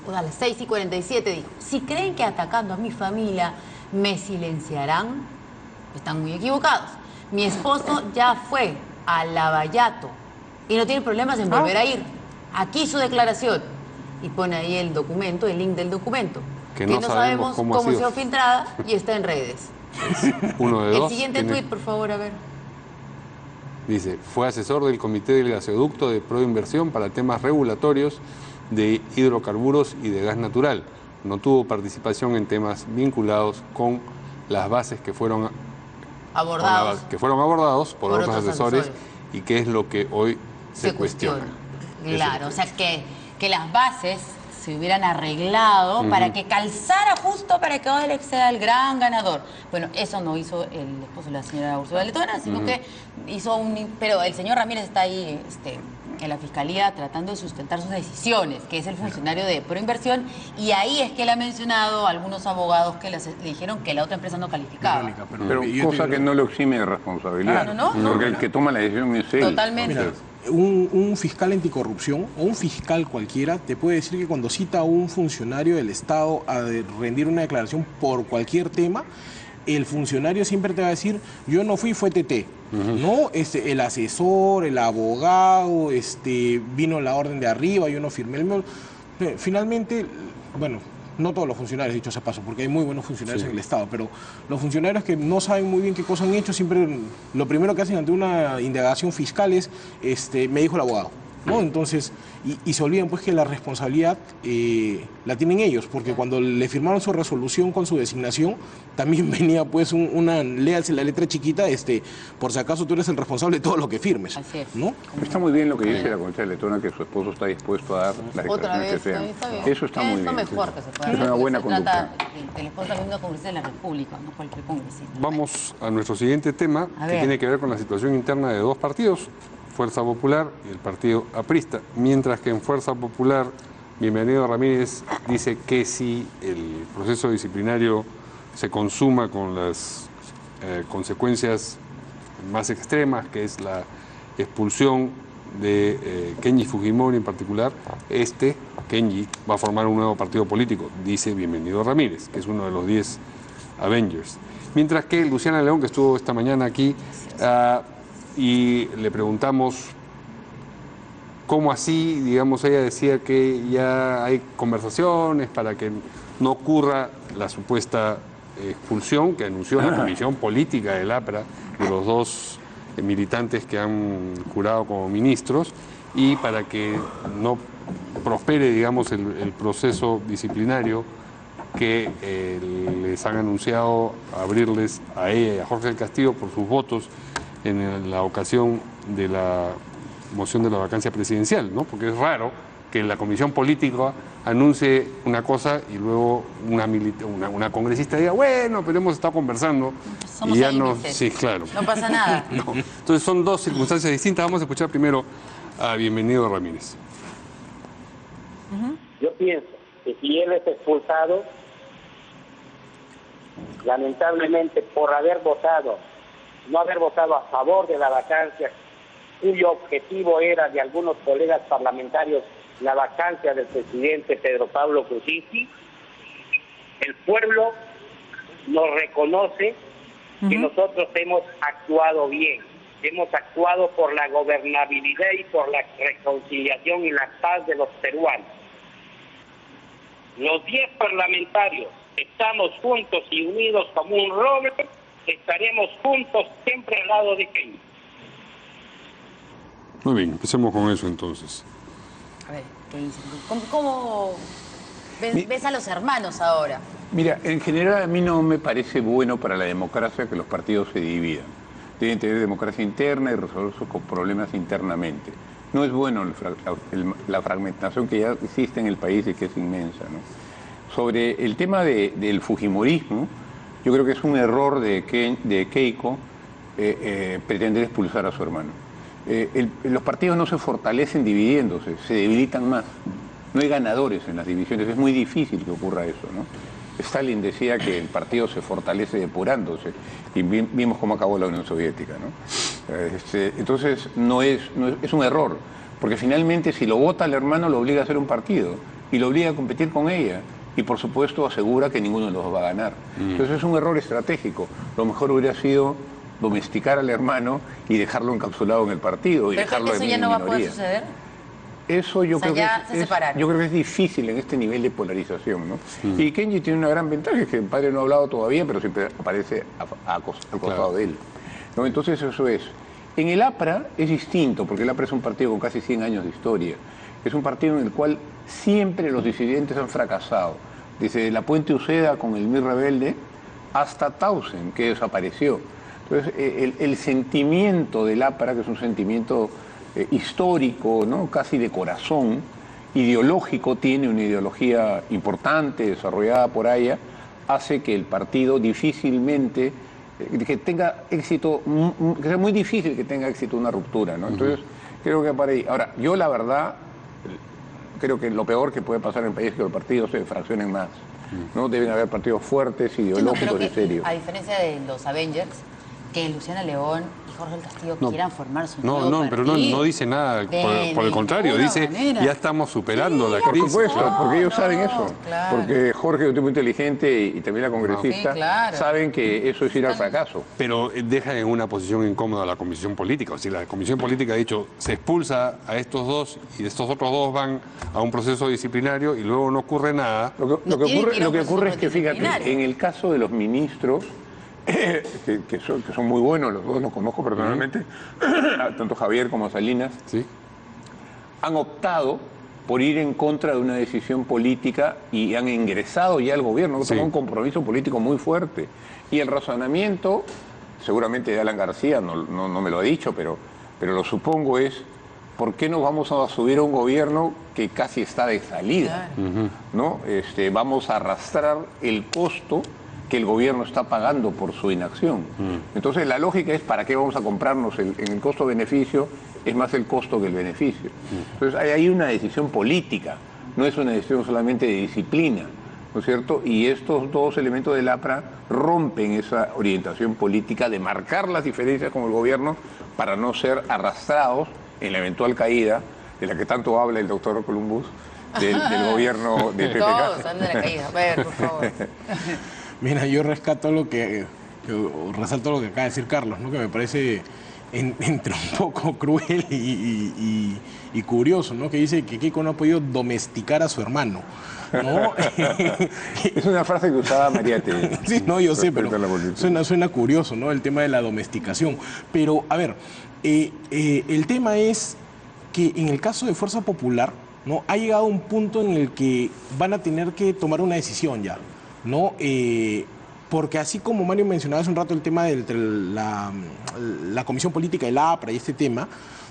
A las 6:47 dijo, si creen que atacando a mi familia me silenciarán, están muy equivocados. Mi esposo ya fue a Lavallato y no tiene problemas en volver a ir. Aquí su declaración. Y pone ahí el documento, el link del documento. Que no sabemos cómo ha sido filtrada y está en redes. Uno de dos. El siguiente tuit, por favor, a ver. Dice, fue asesor del Comité del Gasoducto de Proinversión para temas regulatorios de hidrocarburos y de gas natural. No tuvo participación en temas vinculados con las bases que fueron abordados por otros asesores y que es lo que hoy se cuestiona. Claro, o sea que las bases se hubieran arreglado para que calzara justo para que Odebrecht sea el gran ganador. Bueno, eso no hizo el esposo de la señora Úrsula Letona, sino que hizo pero el señor Ramírez está ahí en la fiscalía tratando de sustentar sus decisiones, que es el funcionario de Proinversión, y ahí es que él ha mencionado a algunos abogados que le dijeron que la otra empresa no calificaba. Pero cosa que no lo exime de responsabilidad. Porque el que toma la decisión es él. Totalmente. Mira, un fiscal anticorrupción o un fiscal cualquiera te puede decir que cuando cita a un funcionario del Estado a rendir una declaración por cualquier tema, el funcionario siempre te va a decir, yo no fui, fue TT. No, el asesor, el abogado, vino la orden de arriba, yo no firmé el mail. Finalmente, bueno, no todos los funcionarios, dicho sea paso, porque hay muy buenos funcionarios en el Estado, pero los funcionarios que no saben muy bien qué cosa han hecho, siempre lo primero que hacen ante una indagación fiscal es, me dijo el abogado, ¿no? Entonces, y se olvidan pues que la responsabilidad la tienen ellos, porque cuando le firmaron su resolución con su designación, también venía pues léase la letra chiquita, por si acaso tú eres el responsable de todo lo que firmes. Así es. ¿No? Está muy bien lo que dice la congresista Letona, que su esposo está dispuesto a dar las declaraciones que sean. Eso está muy bien. Es lo mejor que se puede hacer. Es una buena conducta. El esposo también de una congresista de la República, no cualquier congresista. Vamos a nuestro siguiente tema, que tiene que ver con la situación interna de dos partidos, Fuerza Popular y el partido aprista, mientras que en Fuerza Popular, Bienvenido Ramírez dice que si el proceso disciplinario se consuma con las consecuencias más extremas, que es la expulsión de Kenji Fujimori en particular, Kenji, va a formar un nuevo partido político, dice Bienvenido Ramírez, que es uno de los 10 Avengers. Mientras que Luciana León, que estuvo esta mañana aquí, y le preguntamos cómo así, digamos, ella decía que ya hay conversaciones para que no ocurra la supuesta expulsión que anunció la comisión política del APRA de los dos militantes que han jurado como ministros, y para que no prospere, digamos, el proceso disciplinario que les han anunciado abrirles a ella y a Jorge del Castillo por sus votos en la ocasión de la moción de la vacancia presidencial, ¿no? Porque es raro que la comisión política anuncie una cosa y luego una congresista diga, bueno, pero hemos estado conversando. Somos y ya ahí, no, Mercedes. sí, claro. No pasa nada. No. Entonces son dos circunstancias distintas. Vamos a escuchar primero a Bienvenido Ramírez. Yo pienso que si él es expulsado, lamentablemente por no haber votado a favor de la vacancia, cuyo objetivo era de algunos colegas parlamentarios la vacancia del presidente Pedro Pablo Kuczynski, el pueblo nos reconoce que nosotros hemos actuado bien, hemos actuado por la gobernabilidad y por la reconciliación y la paz de los peruanos. Los 10 parlamentarios estamos juntos y unidos como un roble, estaremos juntos siempre al lado de Kenia. Muy bien, empecemos con eso entonces. A ver, ¿qué dicen? ¿Cómo ves a los hermanos ahora? Mira, en general a mí no me parece bueno para la democracia que los partidos se dividan. Deben tener democracia interna y resolver sus problemas internamente. No es bueno la fragmentación que ya existe en el país y que es inmensa, ¿no? Sobre el tema del fujimorismo, yo creo que es un error de Keiko pretender expulsar a su hermano. Los partidos no se fortalecen dividiéndose, se debilitan más. No hay ganadores en las divisiones, es muy difícil que ocurra eso, ¿no? Stalin decía que el partido se fortalece depurándose y vimos cómo acabó la Unión Soviética, ¿no? Entonces es un error, porque finalmente si lo vota el hermano lo obliga a hacer un partido y lo obliga a competir con ella y por supuesto asegura que ninguno de los dos va a ganar. Entonces es un error estratégico. Lo mejor hubiera sido domesticar al hermano y dejarlo encapsulado en el partido y ¿Pero dejarlo eso en ya no va a poder minoría. suceder? Eso yo, O sea, creo ya se separaron. yo creo que es difícil en este nivel de polarización, ¿no? Y Kenji tiene una gran ventaja, es que el padre no ha hablado todavía, pero siempre aparece al costado de él, ¿no? Entonces eso es. En el APRA es distinto, porque el APRA es un partido con casi 100 años de historia. Es un partido en el cual siempre los disidentes han fracasado. Desde la Puente Uceda con el MIR rebelde hasta Tausen, que desapareció. Entonces el sentimiento del APRA, que es un sentimiento histórico, ¿no? Casi de corazón, ideológico, tiene una ideología importante, desarrollada por ella, hace que el partido difícilmente, que tenga éxito, que sea muy difícil que tenga éxito una ruptura, ¿no? Entonces, creo que para ahí. Ahora, yo la verdad, creo que lo peor que puede pasar en el país es que los partidos se fraccionen más, ¿no? Deben haber partidos fuertes, ideológicos y serios. A diferencia de los Avengers, que Luciana León y Jorge del Castillo quieran formar su nuevo pero partido. no dice nada, por el contrario, dice manera. ya estamos superando la Por crisis. supuesto, porque ellos saben eso. Claro. Porque Jorge es un tipo inteligente y también la congresista Sí, claro. saben que eso es ir al fracaso. Pero deja en una posición incómoda a la comisión política. O sea, la comisión política ha dicho, se expulsa a estos dos y estos otros dos van a un proceso disciplinario y luego no ocurre nada. Lo que ocurre es que, fíjate, en el caso de los ministros, que son muy buenos, los dos los conozco personalmente, tanto Javier como Salinas, ¿Sí? han optado por ir en contra de una decisión política y han ingresado ya al gobierno, Sí. tomado un compromiso político muy fuerte. Y el razonamiento, seguramente de Alan García, no me lo ha dicho, pero lo supongo, es ¿por qué no vamos a subir a un gobierno que casi está de salida? ¿No? Vamos a arrastrar el costo que el gobierno está pagando por su inacción. Entonces la lógica es ¿para qué vamos a comprarnos en el costo-beneficio? Es más el costo que el beneficio. Entonces hay ahí una decisión política, no es una decisión solamente de disciplina, ¿no es cierto? Y estos dos elementos del APRA rompen esa orientación política de marcar las diferencias con el gobierno para no ser arrastrados en la eventual caída de la que tanto habla el doctor Columbus, del gobierno de PPK. Todos hablan de la caída. A ver, por favor. Mira, yo rescato resalto lo que acaba de decir Carlos, ¿no? Que me parece entre un poco cruel y curioso, ¿no? Que dice que Keiko no ha podido domesticar a su hermano, ¿no? Es una frase que usaba Mariate. Sí, no, yo sé, pero suena curioso, ¿no? El tema de la domesticación. Pero, a ver, el tema es que en el caso de Fuerza Popular, ¿no? Ha llegado un punto en el que van a tener que tomar una decisión ya, ¿no? Porque así como Mario mencionaba hace un rato el tema de la comisión política del APRA y este tema,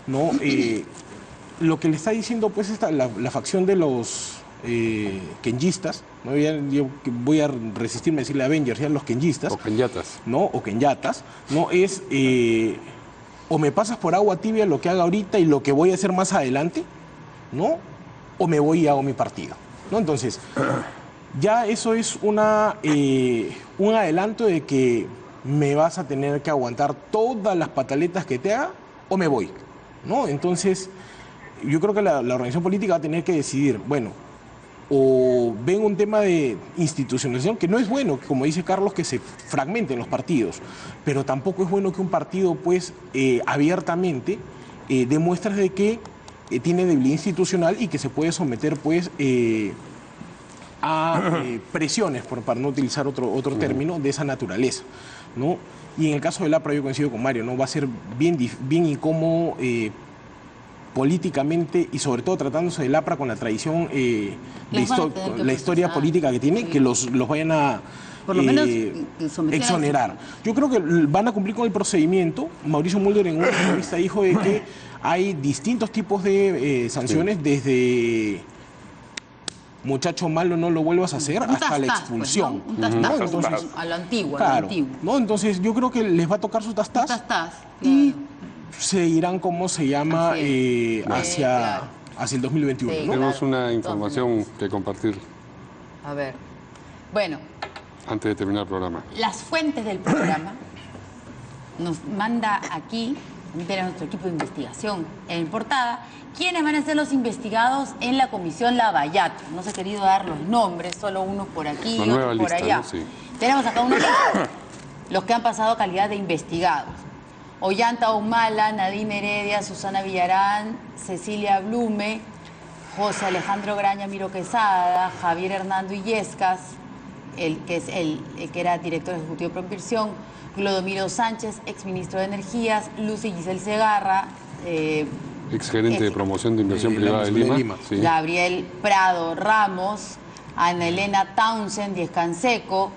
¿no? Lo que le está diciendo pues la facción de los kenyistas, ¿no? Yo voy a resistirme a decirle Avengers, ya los kenyistas. O kenyatas. ¿No? O kenyatas, ¿no? Es o me pasas por agua tibia lo que haga ahorita y lo que voy a hacer más adelante, ¿no? O me voy y hago mi partido, ¿no? Entonces, ya eso es un adelanto de que me vas a tener que aguantar todas las pataletas que te haga o me voy, ¿no? Entonces, yo creo que la organización política va a tener que decidir, bueno, o ven un tema de institucionalización, que no es bueno, como dice Carlos, que se fragmenten los partidos, pero tampoco es bueno que un partido, pues, abiertamente demuestre de que tiene debilidad institucional y que se puede someter, pues, a presiones, para no utilizar otro término, de esa naturaleza, ¿no? Y en el caso del APRA yo coincido con Mario, ¿no? Va a ser bien incómodo políticamente y sobre todo tratándose del APRA con la tradición la historia política que tiene, que los vayan a por lo menos exonerar. Yo creo que van a cumplir con el procedimiento. Mauricio Mulder en una entrevista dijo de que hay distintos tipos de sanciones, desde muchacho malo no lo vuelvas a hacer hasta la expulsión. Pues, ¿no? Un tas-tas, entonces, a lo antiguo, claro, a lo antiguo. ¿no? Entonces yo creo que les va a tocar su tas-tas y se irán, ¿cómo se llama? Hacia el 2021. Sí, ¿no? Tenemos una información que compartir. A ver. Bueno. Antes de terminar el programa. Las fuentes del programa nos manda aquí, también nuestro equipo de investigación en portada, quiénes van a ser los investigados en la comisión Lavallato. No se ha querido dar los nombres, solo uno por aquí y otro por allá. ¿No? Sí. Tenemos acá una lista, los que han pasado a calidad de investigados. Ollanta Humala, Nadine Heredia, Susana Villarán, Cecilia Blume, José Alejandro Graña Miro Quesada, Javier Hernando Illescas, el que era director ejecutivo de Proinversión, Clodomiro Sánchez, exministro de Energías, Lucy Giselle Segarra, exgerente de promoción de inversión privada de Lima. Sí. Gabriel Prado Ramos, Ana Elena Townsend Díez Canseco,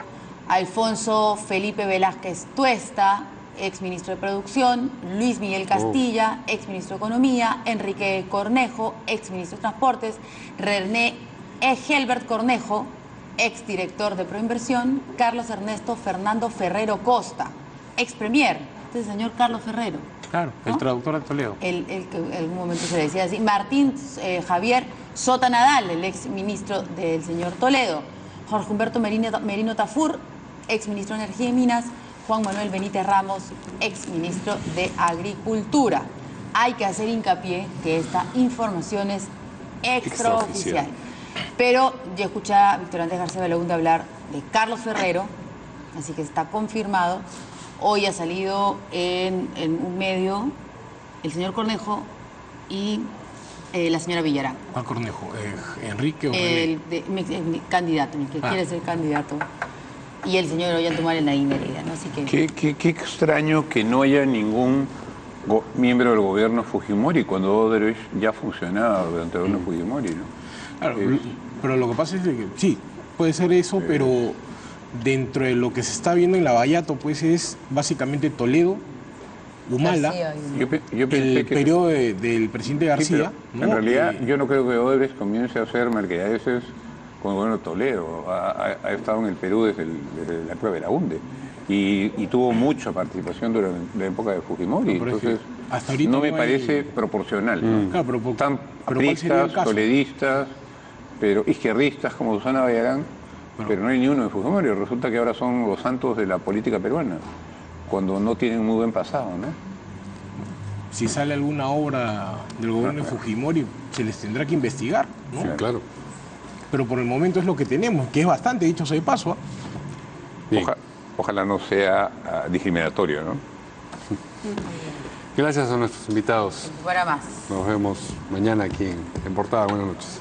Alfonso Felipe Velázquez Tuesta, exministro de Producción, Luis Miguel Castilla, exministro de Economía, Enrique Cornejo, exministro de Transportes, René Helbert Cornejo, exdirector de Proinversión, Carlos Ernesto Fernando Ferrero Costa, expremier, este es el señor Carlos Ferrero. Claro, ¿no? El traductor de Toledo. El que en algún momento se le decía así. Martín Javier Sota Nadal, el exministro del señor Toledo. Jorge Humberto Merino Tafur, exministro de Energía y Minas. Juan Manuel Benítez Ramos, exministro de Agricultura. Hay que hacer hincapié que esta información es extraoficial. Pero yo escuché a Víctor Andrés García Belaúnde hablar de Carlos Ferrero, así que está confirmado. Hoy ha salido en un medio el señor Cornejo y la señora Villarán. ¿Cuál Cornejo? ¿Enrique o el candidato, el que quiere ser candidato. Y el señor Ollantumala en la Heredia, ¿no? Así que... Qué extraño que no haya ningún miembro del gobierno Fujimori cuando Odebrecht ya funcionaba durante el gobierno Fujimori, ¿no? Claro, pero lo que pasa es que sí, puede ser eso, pero dentro de lo que se está viendo en Lavallato, pues es básicamente Toledo, Humala, yo pensé el periodo del presidente García. Sí, ¿no? En realidad, yo no creo que Odebrecht comience a hacer mercaderes con el gobierno de Toledo. Ha estado en el Perú desde la época de Belaúnde y tuvo mucha participación durante la época de Fujimori. No, entonces, hasta ahorita no me parece proporcional. ¿no? Claro, Están apristas, toledistas, pero izquierdistas como Susana Villarán, pero no hay ni uno de Fujimori. Resulta que ahora son los santos de la política peruana, cuando no tienen muy buen pasado, ¿no? Si sale alguna obra del gobierno de Fujimori, se les tendrá que investigar, ¿no? Sí, claro. Pero por el momento es lo que tenemos, que es bastante, dicho sea de paso. Ojalá no sea discriminatorio, ¿no? Gracias a nuestros invitados. Para más. Nos vemos mañana aquí en Portada. Buenas noches.